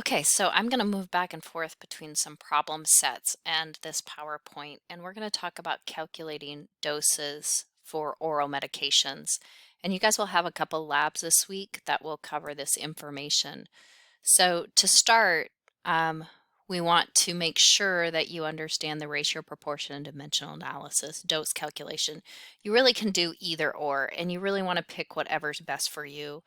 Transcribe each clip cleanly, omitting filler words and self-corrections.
Okay, so I'm going to move back and forth between some problem sets and this PowerPoint, and we're going to talk about calculating doses for oral medications. And you guys will have a couple labs this week that will cover this information. So to start, um, we want to make sure that you understand the ratio, proportion, and dimensional analysis, dose calculation. You really can do either or, and you really want to pick whatever's best for you.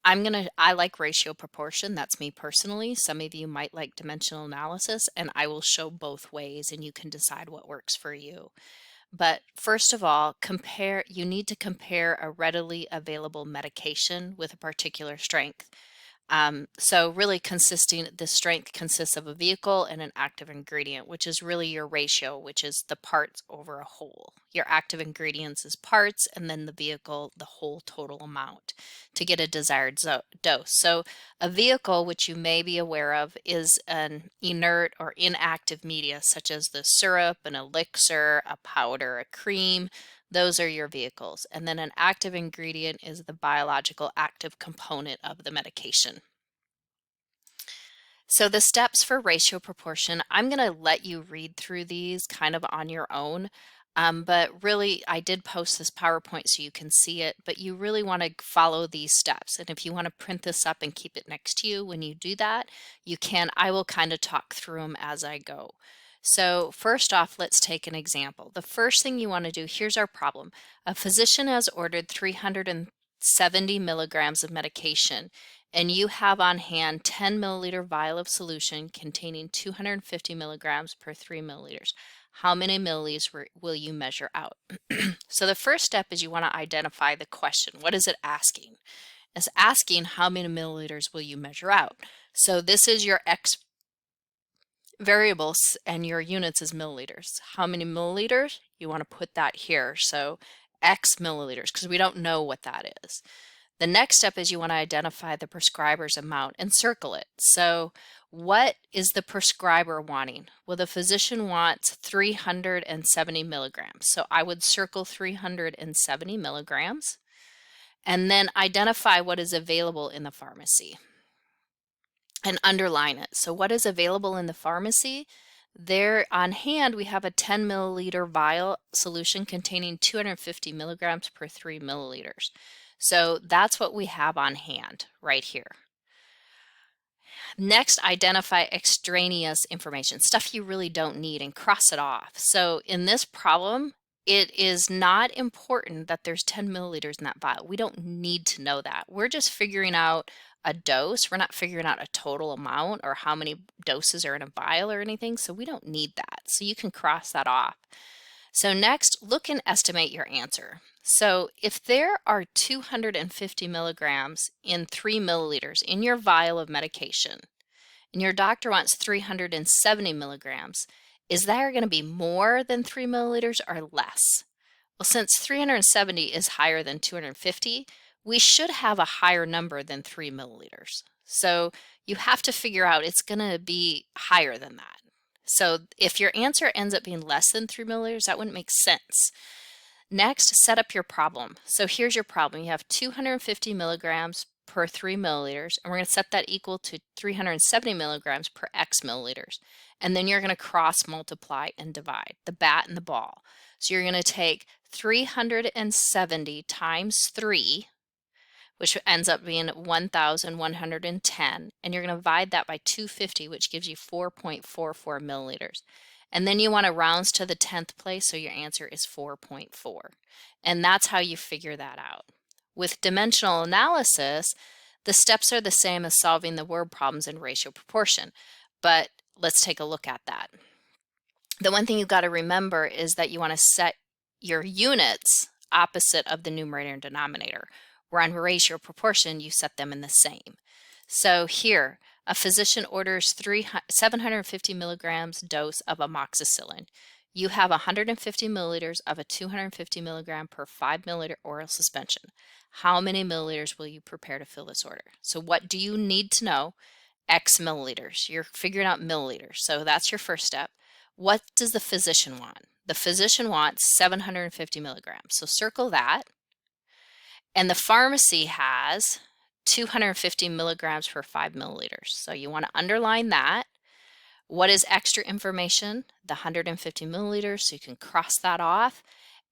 I like ratio proportion. That's me personally. Some of you might like dimensional analysis, and I will show both ways and you can decide what works for you. But first of all, you need to compare a readily available medication with a particular strength. So really the strength consists of a vehicle and an active ingredient, which is really your ratio, which is the parts over a whole. Your active ingredients is parts, and then the vehicle, the whole total amount to get a desired dose. So a vehicle, which you may be aware of, is an inert or inactive media, such as the syrup, an elixir, a powder, a cream. Those are your vehicles. And then an active ingredient is the biological active component of the medication. So the steps for ratio proportion, I'm going to let you read through these kind of on your own. But really, I did post this PowerPoint so you can see it, but you really want to follow these steps. And if you want to print this up and keep it next to you when you do that, you can. I will kind of talk through them as I go. So first off, let's take an example. The first thing you want to do, here's our problem. A physician has ordered 370 milligrams of medication, and you have on hand 10 milliliter vial of solution containing 250 milligrams per 3 milliliters. How many milliliters will you measure out? So the first step is you want to identify the question. What is it asking? It's asking how many milliliters will you measure out? So this is your X variables and your units is milliliters. How many milliliters? You want to put that here. So X milliliters, because we don't know what that is. The next step is you want to identify the prescriber's amount and circle it. So what is the prescriber wanting? Well, the physician wants 370 milligrams. So I would circle 370 milligrams and then identify what is available in the pharmacy and underline it. So what is available in the pharmacy? There on hand, we have a 10 milliliter vial solution containing 250 milligrams per 3 milliliters. So that's what we have on hand right here. Next, identify extraneous information, stuff you really don't need, and cross it off. So in this problem, it is not important that there's 10 milliliters in that vial. We don't need to know that. We're just figuring out a dose. We're not figuring out a total amount or how many doses are in a vial or anything, so we don't need that. So you can cross that off. So next, look and estimate your answer. So if there are 250 milligrams in 3 milliliters in your vial of medication, and your doctor wants 370 milligrams, is there going to be more than 3 milliliters or less? Well, since 370 is higher than 250, we should have a higher number than 3 milliliters. So you have to figure out it's going to be higher than that. So if your answer ends up being less than 3 milliliters, that wouldn't make sense. Next, set up your problem. So here's your problem. You have 250 milligrams per 3 milliliters, and we're going to set that equal to 370 milligrams per X milliliters. And then you're going to cross multiply and divide, the bat and the ball. So you're going to take 370 times 3, which ends up being 1,110, and you're going to divide that by 250, which gives you 4.44 milliliters. And then you want to rounds to the 10th place, so your answer is 4.4. And that's how you figure that out. With dimensional analysis, the steps are the same as solving the word problems in ratio proportion, but let's take a look at that. The one thing you've got to remember is that you want to set your units opposite of the numerator and denominator. Where on ratio proportion, you set them in the same. So here, a physician orders 750 milligrams dose of amoxicillin. You have 150 milliliters of a 250 milligram per 5 milliliter oral suspension. How many milliliters will you prepare to fill this order? So what do you need to know? X milliliters. You're figuring out milliliters. So that's your first step. What does the physician want? The physician wants 750 milligrams. So circle that. And the pharmacy has 250 milligrams per 5 milliliters. So you want to underline that. What is extra information? The 150 milliliters, so you can cross that off.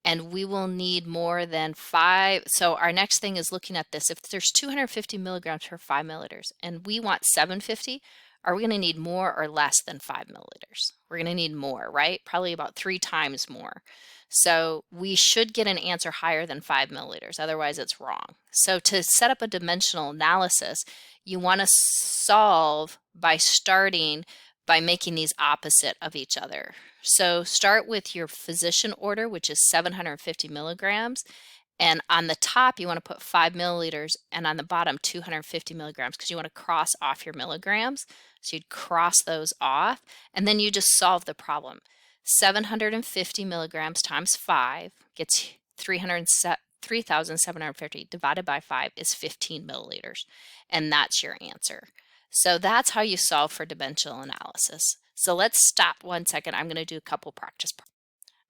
And we will need more than 5. So our next thing is looking at this. If there's 250 milligrams per 5 milliliters and we want 750, are we going to need more or less than 5 milliliters? We're going to need more, right? Probably about 3 times more. So we should get an answer higher than 5 milliliters, otherwise it's wrong. So to set up a dimensional analysis, you want to solve by starting by making these opposite of each other. So start with your physician order, which is 750 milligrams. And on the top, you want to put 5 milliliters, and on the bottom, 250 milligrams, because you want to cross off your milligrams. So you'd cross those off, and then you just solve the problem. 750 milligrams times 5 gets 3,750 divided by 5 is 15 milliliters, and that's your answer. So that's how you solve for dimensional analysis. So let's stop 1 second. I'm going to do a couple practice problems.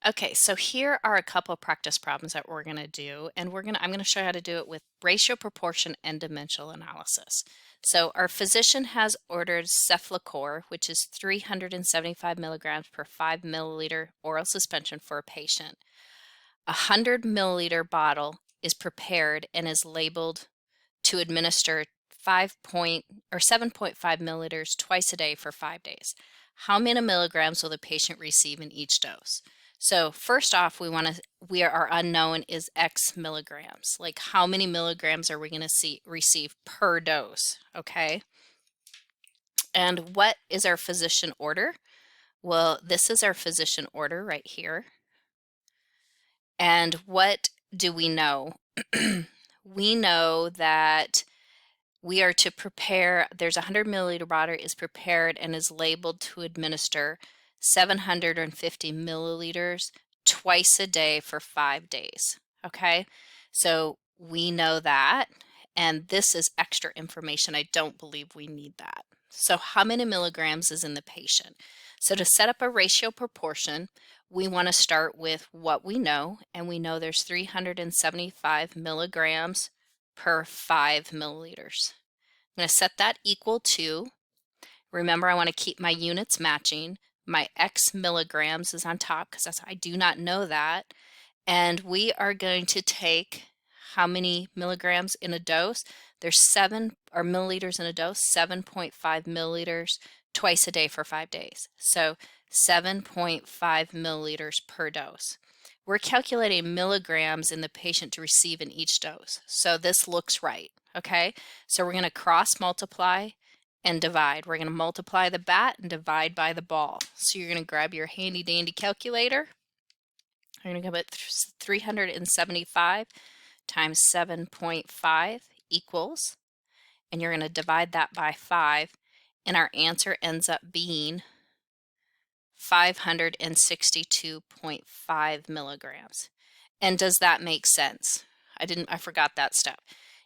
Okay, so here are a couple practice problems that we're going to do, and I'm going to show you how to do it with ratio, proportion, and dimensional analysis. So our physician has ordered Cefaclor, which is 375 milligrams per 5 milliliter oral suspension for a patient. A 100 milliliter bottle is prepared and is labeled to administer 7.5 milliliters twice a day for 5 days. How many milligrams will the patient receive in each dose? So first off, our unknown is X milligrams. Like, how many milligrams are we going to receive per dose? Okay. And what is our physician order? Well, this is our physician order right here. And what do we know? We know that we are to prepare, there's a 100 milliliter bottle is prepared and is labeled to administer 750 milliliters twice a day for 5 days. Okay, so we know that, and this is extra information. I don't believe we need that. So how many milligrams is in the patient? So to set up a ratio proportion, we want to start with what we know, and we know there's 375 milligrams per 5 milliliters. I'm going to set that equal to, remember, I want to keep my units matching. My X milligrams is on top because I do not know that. And we are going to take how many milligrams in a dose? There's milliliters in a dose, 7.5 milliliters twice a day for 5 days. So 7.5 milliliters per dose. We're calculating milligrams in the patient to receive in each dose. So this looks right, okay? So we're going to cross multiply and divide. We're going to multiply the bat and divide by the ball. So you're going to grab your handy dandy calculator. You're going to go at 375 times 7.5 equals, and you're going to divide that by 5, and our answer ends up being 562.5 milligrams. And does that make sense? I forgot that step.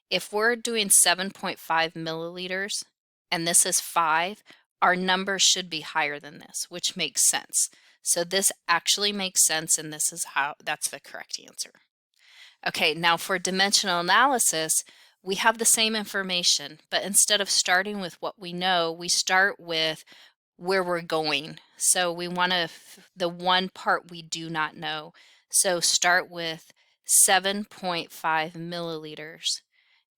If we're doing 7.5 milliliters and this is 5, our number should be higher than this, which makes sense. So this actually makes sense, and that's the correct answer. Okay, now for dimensional analysis, we have the same information, but instead of starting with what we know, we start with where we're going. So we want the one part we do not know. So start with 7.5 milliliters.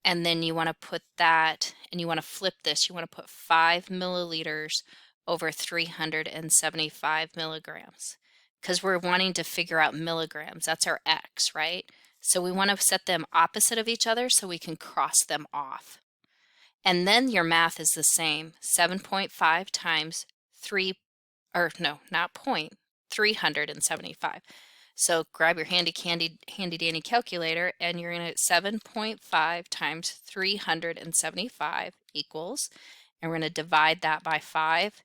And then you want to put that, and you want to flip this. You want to put 5 milliliters over 375 milligrams, because we're wanting to figure out milligrams. That's our X, right? So we want to set them opposite of each other so we can cross them off. And then your math is the same. 7.5 times 375. So grab your handy dandy calculator, and you're going to 7.5 times 375 equals, and we're going to divide that by 5,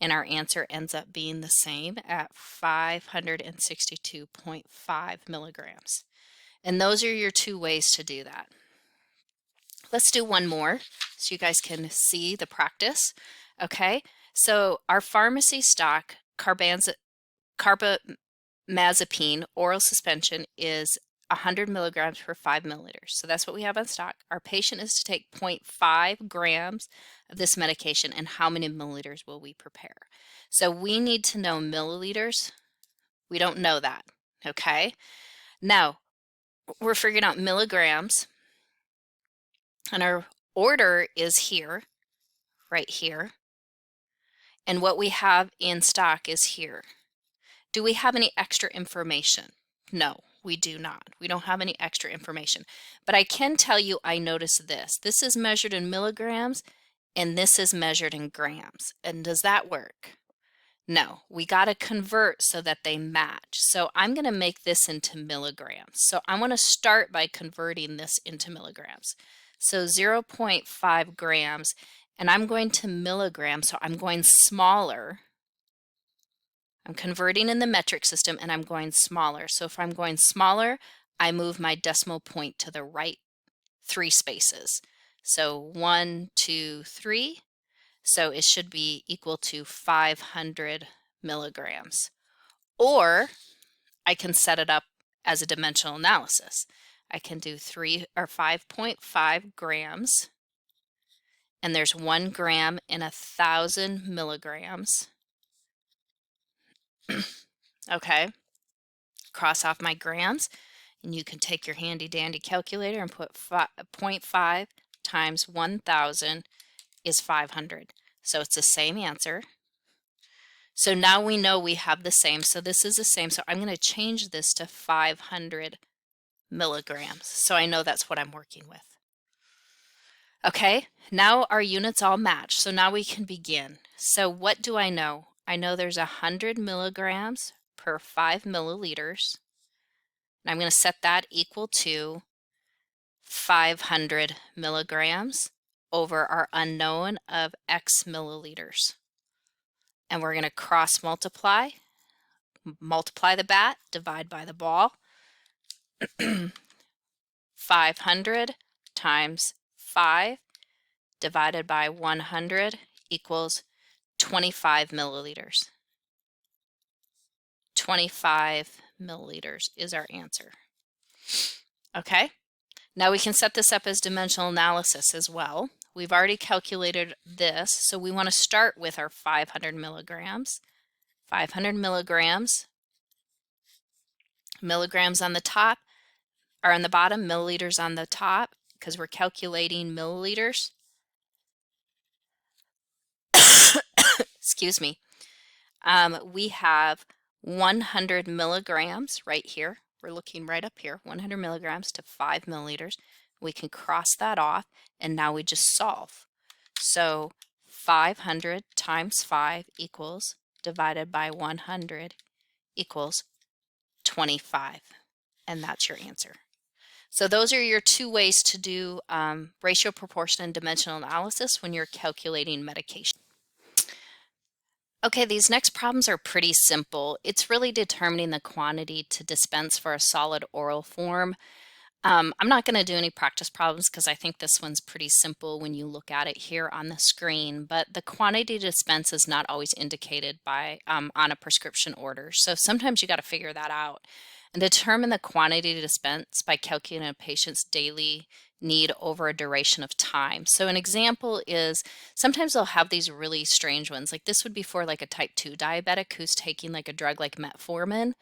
and our answer ends up being the same at 562.5 milligrams. And those are your 2 ways to do that. Let's do one more so you guys can see the practice. Okay, so our pharmacy stock carbamazepine oral suspension is 100 milligrams per 5 milliliters. So that's what we have on stock. Our patient is to take 0.5 grams of this medication, and how many milliliters will we prepare? So we need to know milliliters. We don't know that, okay? Now, we're figuring out milligrams, and our order is here, right here, and what we have in stock is here. Do we have any extra information? No, we do not. We don't have any extra information. But I can tell you I noticed this. This is measured in milligrams, and this is measured in grams. And does that work? No, we got to convert so that they match. So I'm going to make this into milligrams. So I want to start by converting this into milligrams. So 0.5 grams, and I'm going to milligrams, so I'm going smaller. I'm converting in the metric system, and I'm going smaller. So if I'm going smaller, I move my decimal point to the right 3 spaces. So 1, 2, 3. So it should be equal to 500 milligrams. Or I can set it up as a dimensional analysis. I can do 3 or 5.5 grams, and there's 1 gram in 1,000 milligrams. Okay, cross off my grams, and you can take your handy dandy calculator and put 0.5 times 1,000 is 500. So it's the same answer. So now we know we have the same. So this is the same. So I'm going to change this to 500 milligrams. So I know that's what I'm working with. Okay, now our units all match. So now we can begin. So what do I know? I know there's 100 milligrams per 5 milliliters. And I'm going to set that equal to 500 milligrams over our unknown of X milliliters. And we're going to cross multiply the bat, divide by the ball. 500 times 5 divided by 100 equals 25 milliliters. 25 milliliters is our answer. Okay, now we can set this up as dimensional analysis as well. We've already calculated this, so we want to start with our 500 milligrams. 500 milligrams. Milligrams on the top, or on the bottom, milliliters on the top, because we're calculating milliliters. Excuse me. We have 100 milligrams right here. We're looking right up here, 100 milligrams to 5 milliliters. We can cross that off, and now we just solve. So 500 times 5 equals, divided by 100 equals 25. And that's your answer. So those are your 2 ways to do ratio, proportion, and dimensional analysis when you're calculating medication. Okay, these next problems are pretty simple. It's really determining the quantity to dispense for a solid oral form. I'm not going to do any practice problems because I think this one's pretty simple when you look at it here on the screen, but the quantity to dispense is not always indicated by on a prescription order. So sometimes you got to figure that out and determine the quantity to dispense by calculating a patient's daily need over a duration of time. So an example is sometimes they'll have these really strange ones. Like this would be for like a type 2 diabetic who's taking like a drug like metformin,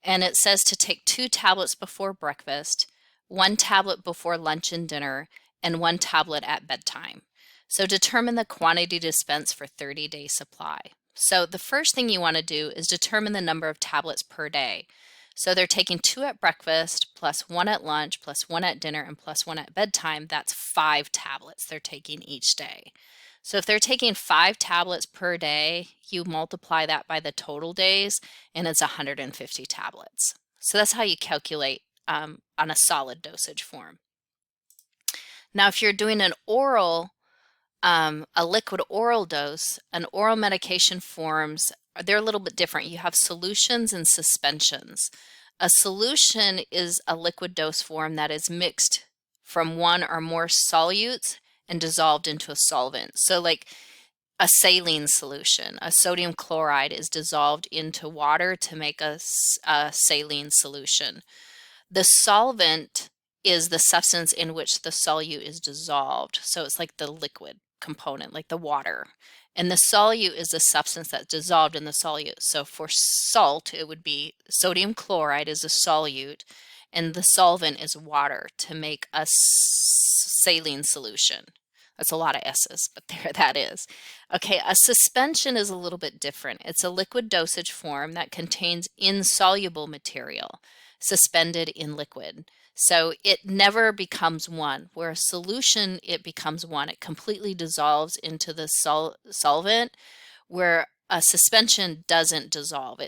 and it says to take 2 tablets before breakfast, 1 tablet before lunch and dinner, and 1 tablet at bedtime. So determine the quantity dispensed for 30-day supply. So the first thing you want to do is determine the number of tablets per day. So they're taking 2 at breakfast, plus 1 at lunch, plus 1 at dinner, and plus 1 at bedtime. That's 5 tablets they're taking each day. So if they're taking 5 tablets per day, you multiply that by the total days, and it's 150 tablets. So that's how you calculate on a solid dosage form. Now, if you're doing an oral, a liquid oral dose, an oral medication forms, they're a little bit different. You have solutions and suspensions. A solution is a liquid dose form that is mixed from 1 or more solutes and dissolved into a solvent. So like a saline solution, a sodium chloride is dissolved into water to make a saline solution. The solvent is the substance in which the solute is dissolved. So it's like the liquid component, like the water. And the solute is the substance that's dissolved in the solute. So for salt, it would be sodium chloride is a solute, and the solvent is water to make a saline solution. That's a lot of S's, but there that is. Okay, a suspension is a little bit different. It's a liquid dosage form that contains insoluble material suspended in liquid. So it never becomes one. Where a solution, it becomes one. It completely dissolves into the solvent, where a suspension doesn't dissolve.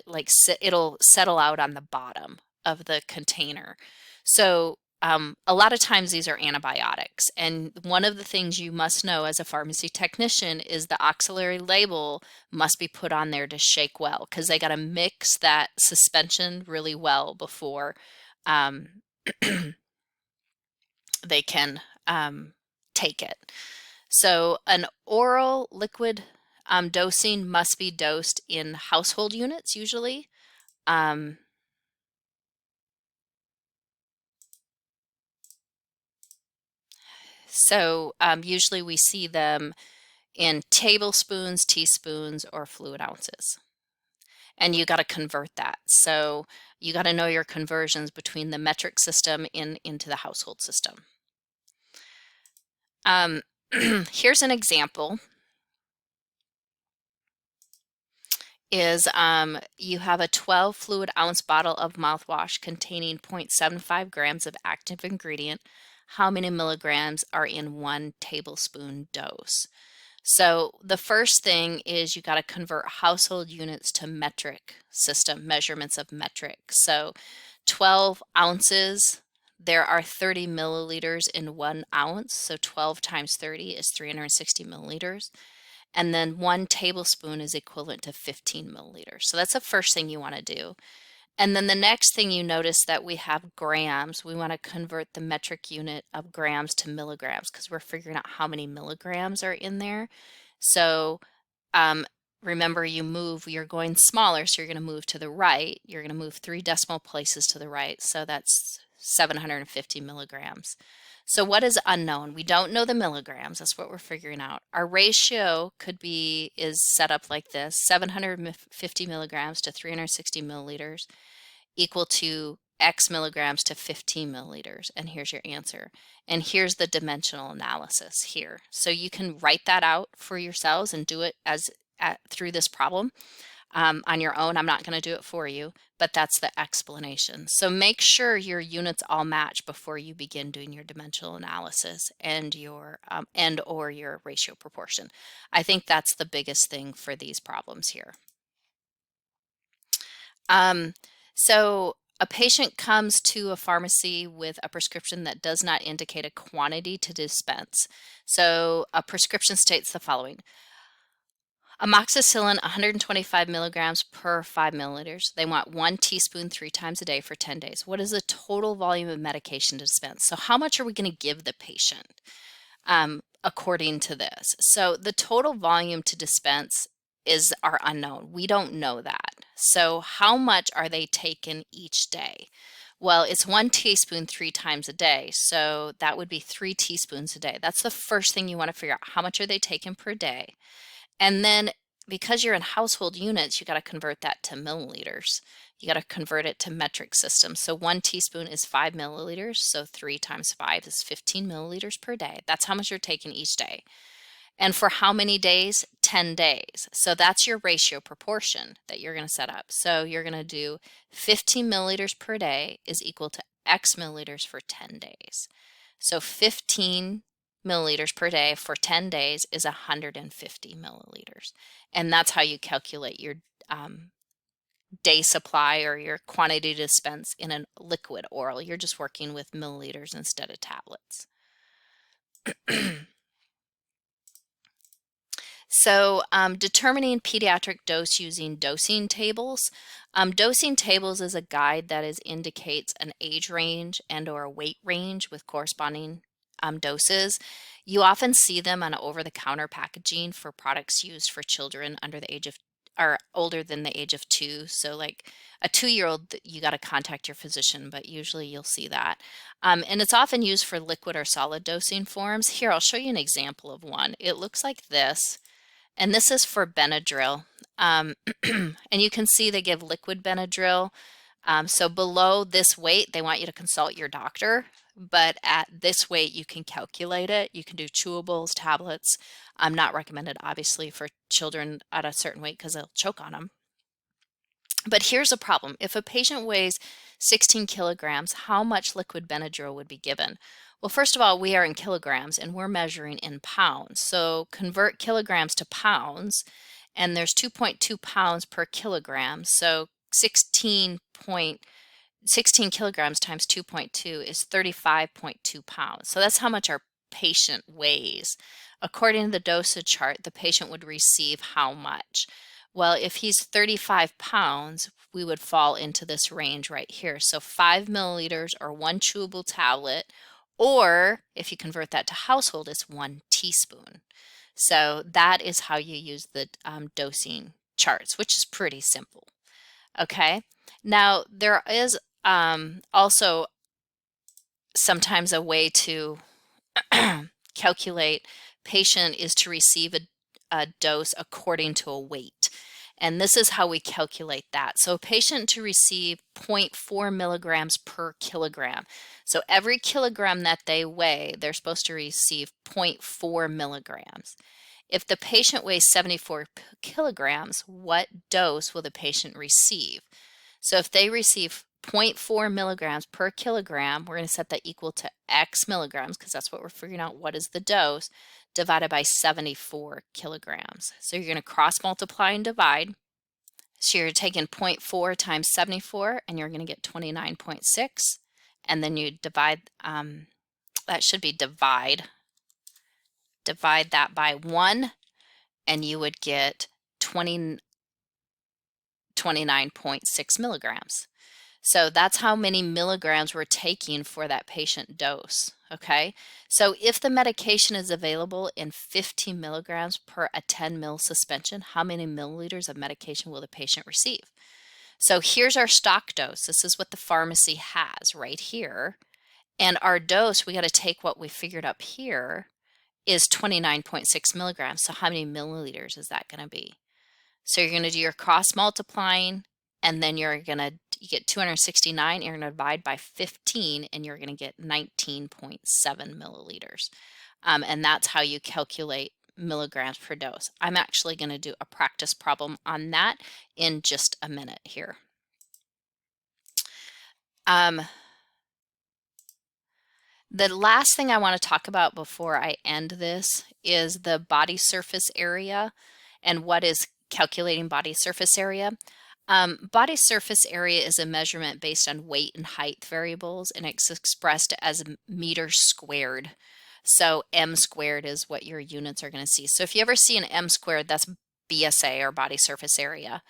It'll settle out on the bottom of the container. So a lot of times these are antibiotics, and one of the things you must know as a pharmacy technician is the auxiliary label must be put on there to shake well, because they got to mix that suspension really well before they can take it. So an oral liquid dosing must be dosed in household units usually. So usually we see them in tablespoons, teaspoons, or fluid ounces. And you got to convert that. So you got to know your conversions between the metric system into the household system. Here's an example. Is you have a 12 fluid ounce bottle of mouthwash containing 0.75 grams of active ingredient. How many milligrams are in 1 tablespoon dose? So the first thing is you got to convert household units to metric system, measurements of metric. So 12 ounces, there are 30 milliliters in 1 ounce. So 12 times 30 is 360 milliliters. And then 1 tablespoon is equivalent to 15 milliliters. So that's the first thing you want to do. And then the next thing you notice that we have grams. We want to convert the metric unit of grams to milligrams because we're figuring out how many milligrams are in there. So remember, you're going smaller, so you're going to move to the right. You're going to move 3 decimal places to the right. So that's 750 milligrams. So what is unknown? We don't know the milligrams. That's what we're figuring out. Our ratio is set up like this: 750 milligrams to 360 milliliters equal to X milligrams to 15 milliliters. And here's your answer. And here's the dimensional analysis here. So you can write that out for yourselves and do it through this problem on your own. I'm not going to do it for you, but that's the explanation. So make sure your units all match before you begin doing your dimensional analysis and your or your ratio proportion. I think that's the biggest thing for these problems here. So a patient comes to a pharmacy with a prescription that does not indicate a quantity to dispense. So a prescription states the following: amoxicillin 125 milligrams per 5 milliliters. They want 1 teaspoon 3 times a day for 10 days. What is the total volume of medication to dispense? So how much are we going to give the patient according to this? So the total volume to dispense are unknown. We don't know that. So how much are they taking each day? Well, it's 1 teaspoon 3 times a day. So that would be 3 teaspoons a day. That's the first thing you want to figure out. How much are they taking per day? And then because you're in household units, you got to convert that to milliliters. You got to convert it to metric system. So 1 teaspoon is 5 milliliters. So 3 times 5 is 15 milliliters per day. That's how much you're taking each day. And for how many days? 10 days. So that's your ratio proportion that you're going to set up. So you're going to do 15 milliliters per day is equal to X milliliters for 10 days. So 15 milliliters per day for 10 days is 150 milliliters. And that's how you calculate your day supply or your quantity to dispense in a liquid oral. You're just working with milliliters instead of tablets. So determining pediatric dose using dosing tables. Dosing tables is a guide that indicates an age range and or a weight range with corresponding doses. You often see them on over-the-counter packaging for products used for children under the age of are older than the age of 2. So like a 2-year-old, you got to contact your physician, but usually you'll see that. And it's often used for liquid or solid dosing forms. Here, I'll show you an example of one. It looks like this, and this is for Benadryl. And you can see they give liquid Benadryl. So below this weight, they want you to consult your doctor, but at this weight, you can calculate it. You can do chewables, tablets. Not recommended, obviously, for children at a certain weight because they'll choke on them. But here's a problem. If a patient weighs 16 kilograms, how much liquid Benadryl would be given? Well, first of all, we are in kilograms and we're measuring in pounds. So convert kilograms to pounds, and there's 2.2 pounds per kilogram. So 16 kilograms times 2.2 is 35.2 pounds. So that's how much our patient weighs. According to the dosage chart, the patient would receive how much? Well, if he's 35 pounds, we would fall into this range right here. So 5 milliliters or 1 chewable tablet, or if you convert that to household, it's 1 teaspoon. So that is how you use the dosing charts, which is pretty simple. Okay, now there is also sometimes a way to calculate patient is to receive a dose according to a weight. And this is how we calculate that. So a patient to receive 0.4 milligrams per kilogram. So every kilogram that they weigh, they're supposed to receive 0.4 milligrams. If the patient weighs 74 kilograms, what dose will the patient receive? So if they receive 0.4 milligrams per kilogram, we're going to set that equal to X milligrams, because that's what we're figuring out, what is the dose, divided by 74 kilograms. So you're going to cross multiply and divide. So you're taking 0.4 times 74, and you're going to get 29.6. And then you divide, that should be divide that by 1, and you would get 29.6 milligrams. So that's how many milligrams we're taking for that patient dose, okay? So if the medication is available in 15 milligrams per a 10 ml suspension, how many milliliters of medication will the patient receive? So here's our stock dose. This is what the pharmacy has right here. And our dose, we got to take what we figured up here, is 29.6 milligrams. So how many milliliters is that going to be? So you're going to do your cross multiplying, and then you get 269, you're going to divide by 15, and you're going to get 19.7 milliliters. And that's how you calculate milligrams per dose. I'm actually going to do a practice problem on that in just a minute here. The last thing I want to talk about before I end this is the body surface area and what is calculating body surface area. Body surface area is a measurement based on weight and height variables, and it's expressed as meters squared. So m squared is what your units are going to see. So if you ever see an m squared, that's BSA, or body surface area.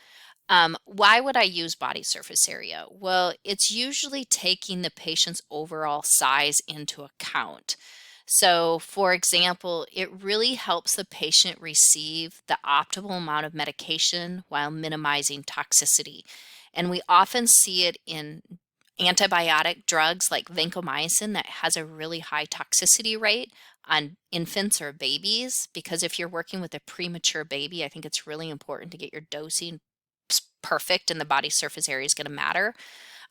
Why would I use body surface area? Well, it's usually taking the patient's overall size into account. So, for example, it really helps the patient receive the optimal amount of medication while minimizing toxicity. And we often see it in antibiotic drugs like vancomycin that has a really high toxicity rate on infants or babies, because if you're working with a premature baby, I think it's really important to get your dosing perfect, and the body surface area is going to matter.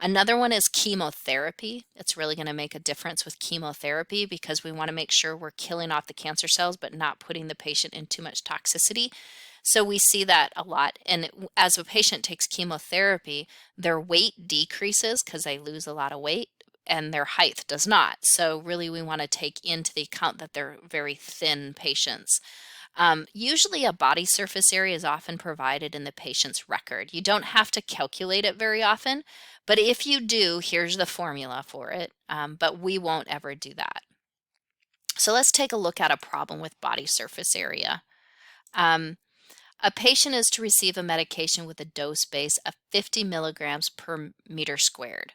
Another one is chemotherapy. It's really going to make a difference with chemotherapy because we want to make sure we're killing off the cancer cells but not putting the patient in too much toxicity. So we see that a lot. And as a patient takes chemotherapy, their weight decreases because they lose a lot of weight, and their height does not. So really we want to take into the account that they're very thin patients. Usually a body surface area is often provided in the patient's record. You don't have to calculate it very often, but if you do, here's the formula for it, but we won't ever do that. So let's take a look at a problem with body surface area. A patient is to receive a medication with a dose base of 50 milligrams per meter squared.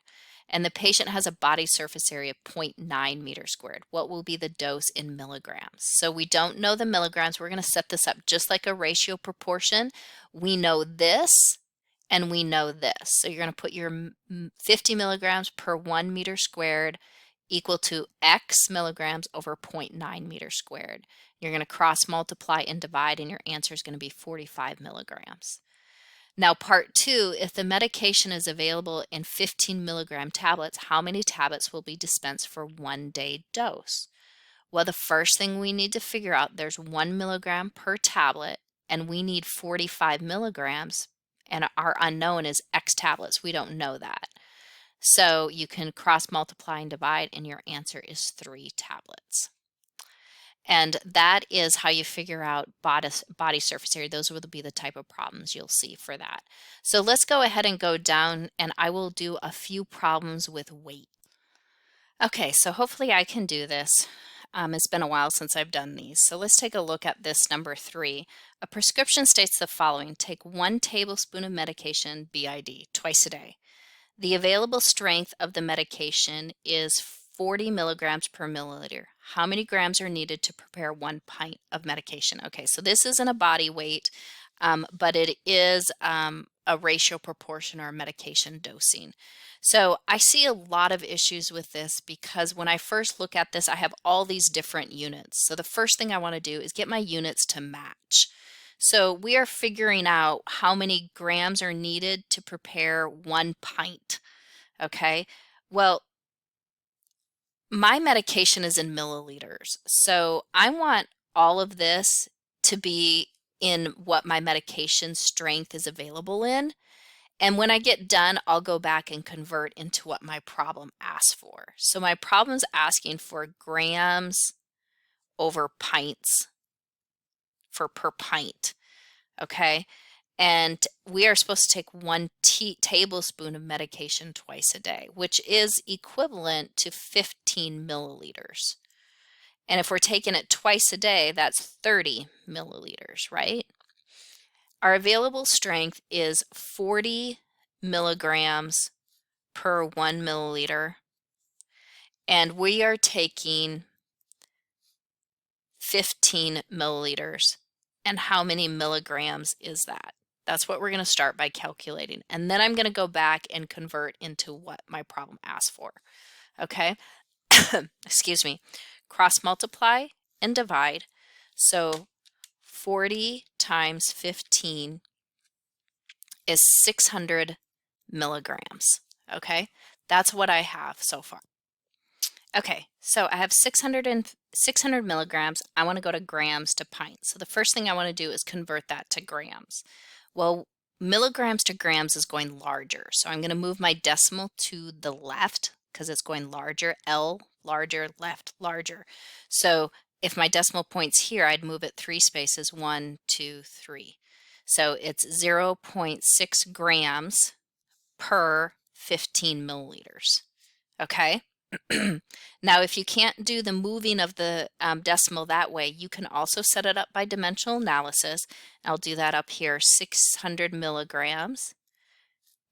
and the patient has a body surface area of 0.9 meters squared. What will be the dose in milligrams? So we don't know the milligrams. We're going to set this up just like a ratio proportion. We know this and we know this. So you're going to put your 50 milligrams per 1 meter squared equal to X milligrams over 0.9 meters squared. You're going to cross multiply and divide, and your answer is going to be 45 milligrams. Now, part 2, if the medication is available in 15 milligram tablets, how many tablets will be dispensed for 1 day dose? Well, the first thing we need to figure out, there's 1 milligram per tablet, and we need 45 milligrams, and our unknown is X tablets. We don't know that. So you can cross multiply and divide, and your answer is 3 tablets. And that is how you figure out body surface area. Those will be the type of problems you'll see for that. So let's go ahead and go down, and I will do a few problems with weight. Okay, so hopefully I can do this. It's been a while since I've done these. So let's take a look at this number 3. A prescription states the following: take 1 tablespoon of medication BID twice a day. The available strength of the medication is 40 milligrams per milliliter. How many grams are needed to prepare 1 pint of medication? Okay, so this isn't a body weight, but it is a ratio proportion or medication dosing. So I see a lot of issues with this because when I first look at this, I have all these different units. So the first thing I want to do is get my units to match. So we are figuring out how many grams are needed to prepare 1 pint, okay? Well, my medication is in milliliters, so I want all of this to be in what my medication strength is available in. And when I get done, I'll go back and convert into what my problem asks for. So my problem's asking for grams over pints for per pint, okay? And we are supposed to take 1 tablespoon of medication twice a day, which is equivalent to 15 milliliters. And if we're taking it twice a day, that's 30 milliliters, right? Our available strength is 40 milligrams per 1 milliliter, and we are taking 15 milliliters. And how many milligrams is that? That's what we're going to start by calculating. And then I'm going to go back and convert into what my problem asks for. Okay? Excuse me. Cross multiply and divide. So 40 times 15 is 600 milligrams. Okay? That's what I have so far. Okay, so I have 600 milligrams. I want to go to grams to pints. So the first thing I want to do is convert that to grams. Well, milligrams to grams is going larger. So I'm going to move my decimal to the left because it's going larger. L, larger, left, larger. So if my decimal point's here, I'd move it 3 spaces, 1, 2, 3. So it's 0.6 grams per 15 milliliters. Okay? Now, if you can't do the moving of the decimal that way, you can also set it up by dimensional analysis. I'll do that up here, 600 milligrams,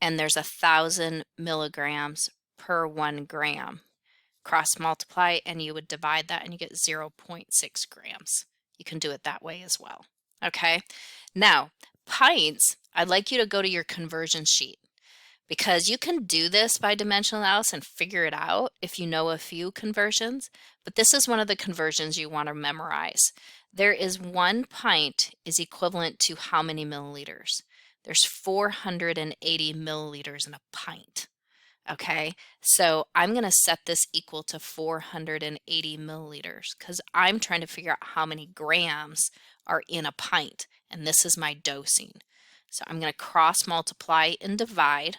and there's 1,000 milligrams per 1 gram. Cross multiply, and you would divide that, and you get 0.6 grams. You can do it that way as well. Okay, now pints, I'd like you to go to your conversion sheet, because you can do this by dimensional analysis and figure it out if you know a few conversions, but this is one of the conversions you want to memorize. There is 1 pint is equivalent to how many milliliters? There's 480 milliliters in a pint. Okay, so I'm going to set this equal to 480 milliliters because I'm trying to figure out how many grams are in a pint, and this is my dosing. So I'm going to cross multiply and divide.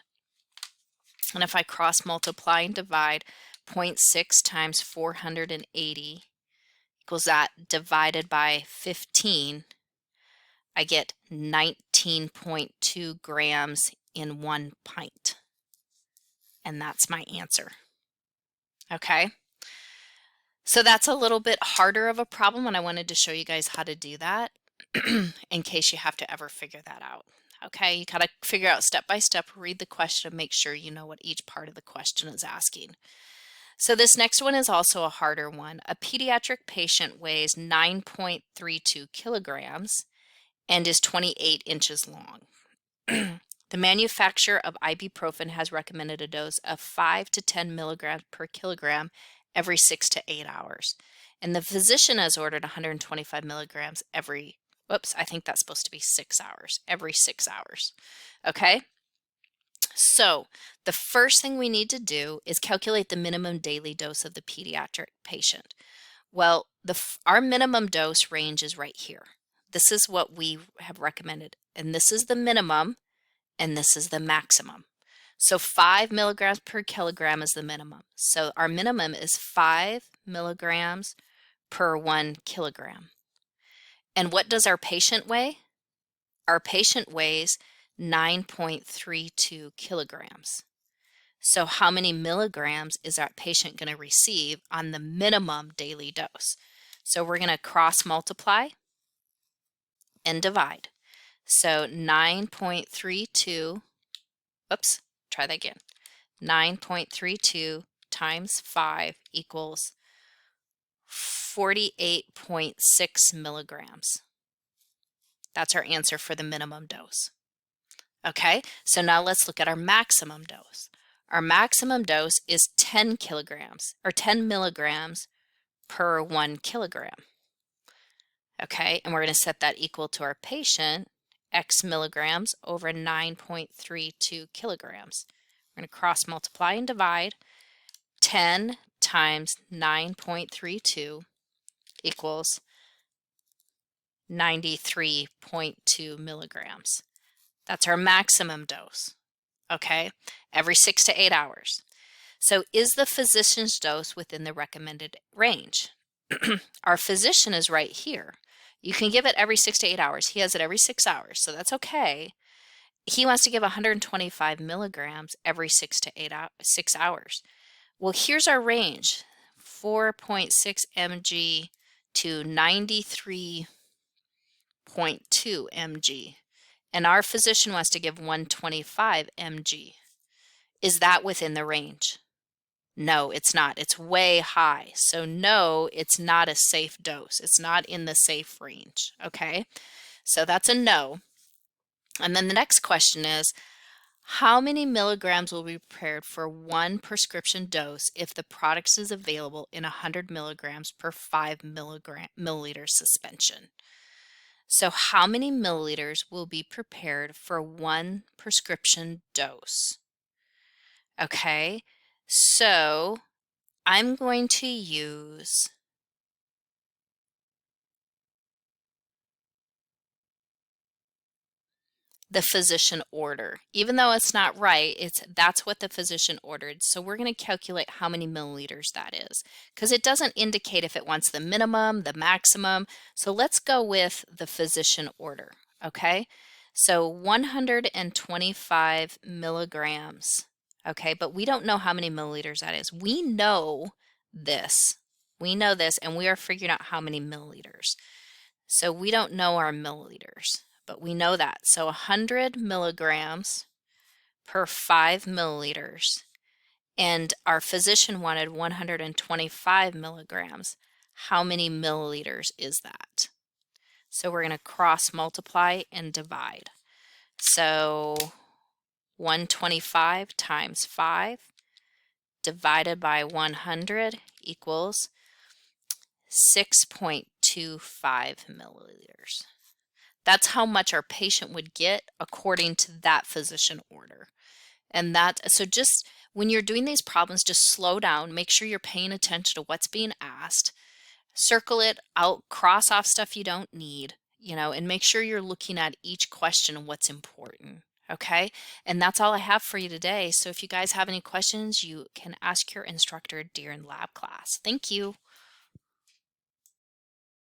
And if I cross multiply and divide, 0.6 times 480 equals that divided by 15, I get 19.2 grams in 1 pint. And that's my answer. Okay? So that's a little bit harder of a problem, and I wanted to show you guys how to do that in case you have to ever figure that out. Okay, you got to figure out step by step, read the question, make sure you know what each part of the question is asking. So this next one is also a harder one. A pediatric patient weighs 9.32 kilograms and is 28 inches long. The manufacturer of ibuprofen has recommended a dose of 5 to 10 milligrams per kilogram every 6 to 8 hours. And the physician has ordered 125 milligrams every, whoops, I think that's supposed to be 6 hours, every 6 hours. Okay? So the first thing we need to do is calculate the minimum daily dose of the pediatric patient. Well, our minimum dose range is right here. This is what we have recommended, and this is the minimum, and this is the maximum. So 5 milligrams per kilogram is the minimum. So our minimum is 5 milligrams per 1 kilogram. And what does our patient weigh? Our patient weighs 9.32 kilograms. So how many milligrams is our patient going to receive on the minimum daily dose? So we're going to cross multiply and divide. So 9.32, oops, try that again. 9.32 times 5 equals 48.6 milligrams. That's our answer for the minimum dose. Okay, so now let's look at our maximum dose. Our maximum dose is 10 kilograms or 10 milligrams per 1 kilogram. Okay, and we're going to set that equal to our patient, X milligrams over 9.32 kilograms. We're going to cross multiply and divide. 10 times 9.32 equals 93.2 milligrams. That's our maximum dose, okay, every 6 to 8 hours. So is the physician's dose within the recommended range? Our physician is right here. You can give it every 6 to 8 hours. He has it every 6 hours, so that's okay. He wants to give 125 milligrams every 6 to 6 hours. Well, here's our range, 4.6 mg to 93.2 mg. And our physician wants to give 125 mg. Is that within the range? No, it's not. It's way high. So no, it's not a safe dose. It's not in the safe range, okay? So that's a no. And then the next question is, how many milligrams will be prepared for 1 prescription dose if the product is available in 100 milligrams per 5 milliliter suspension? So how many milliliters will be prepared for 1 prescription dose? Okay, so I'm going to use the physician order. Even though it's not right, that's what the physician ordered. So we're going to calculate how many milliliters that is, because it doesn't indicate if it wants the minimum, the maximum. So let's go with the physician order, okay? So 125 milligrams, okay? But we don't know how many milliliters that is. We know this. We know this, and we are figuring out how many milliliters. So we don't know our milliliters, but we know that. So 100 milligrams per 5 milliliters, and our physician wanted 125 milligrams. How many milliliters is that? So we're going to cross multiply and divide. So 125 times 5 divided by 100 equals 6.25 milliliters. That's how much our patient would get according to that physician order. And so just when you're doing these problems, just slow down, make sure you're paying attention to what's being asked, circle it out, cross off stuff you don't need, and make sure you're looking at each question and what's important. Okay, and that's all I have for you today. So if you guys have any questions, you can ask your instructor during lab class. Thank you.